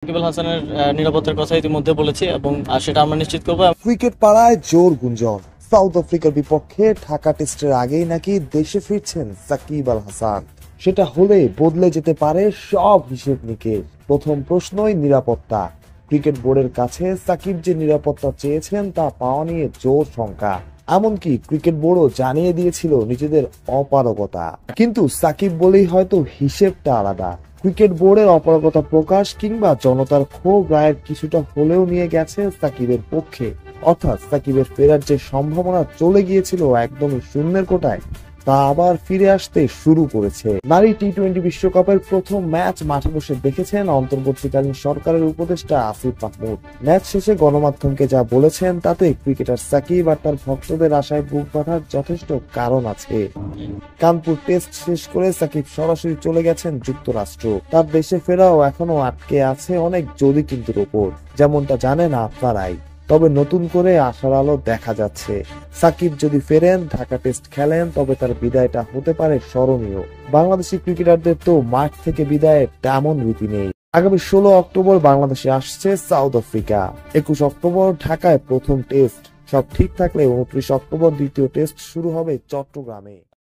সাকিব আল হাসানের নিরাপত্তার কথা ইতিমধ্যে বলেছি এবং সেটা আমরা নিশ্চিত করবো। ক্রিকেট পাড়ায় জোর গুঞ্জন, সাউথ আফ্রিকার বিপক্ষে ঢাকা টেস্টের আগেই নাকি দেশে ফিরছেন সাকিব আল হাসান। সেটা হলে বদলে যেতে পারে সব হিসেব নিকেশ। প্রথম প্রশ্নই নিরাপত্তা। ক্রিকেট বোর্ডের কাছে সাকিব যে নিরাপত্তা চেয়েছেন তা পাওয়া নিয়ে জোর শঙ্কা। এমনকি ক্রিকেট বোর্ডও জানিয়ে দিয়েছিল নিজেদের অপারগতা, কিন্তু সাকিব বলেই হয়তো হিসেবটা আলাদা। ক্রিকেট বোর্ডের অপারগতা প্রকাশ কিংবা জনতার ক্ষোভ রায়ের কিছুটা হলেও নিয়ে গেছে সাকিবের পক্ষে। অর্থাৎ সাকিবের ফেরার যে সম্ভাবনা চলে গিয়েছিল একদমই শূন্যের কোটায়, তা আবার ফিরে আসতে শুরু করেছে। নারী টি-20 বিশ্বকাপের প্রথম ম্যাচ মাঠে বসে দেখেছেন অন্তর্বর্তীকালীন সরকারের উপদেষ্টা আসিফ মাহমুদ। ম্যাচ শেষে গণমাধ্যমকে যা বলেছেন তাতে ক্রিকেটার সাকিব আর তার ভক্তদের আশায় বুক বাঁধার যথেষ্ট কারণ আছে। কানপুর টেস্ট শেষ করে সাকিব সরাসরি চলে গেছেন যুক্তরাষ্ট্র। তার দেশে ফেরাও এখনো আটকে আছে অনেক যদি কিন্তুর ওপর, যেমনটা জানেন আপনারাই। তবে নতুন করে আশার আলো দেখা যাচ্ছে। সাকিব যদি ফেরেন, ঢাকা টেস্ট খেলেন, তবে তার বিদায়টা হতে পারে স্মরণীয়। বাংলাদেশি ক্রিকেটারদের তো মাঠ থেকে বিদায়ের তেমন রীতি নেই। আগামী 16 অক্টোবর বাংলাদেশে আসছে সাউথ আফ্রিকা। 21 অক্টোবর ঢাকায় প্রথম টেস্ট। সব ঠিক থাকলে 29 অক্টোবর দ্বিতীয় টেস্ট শুরু হবে চট্টগ্রামে।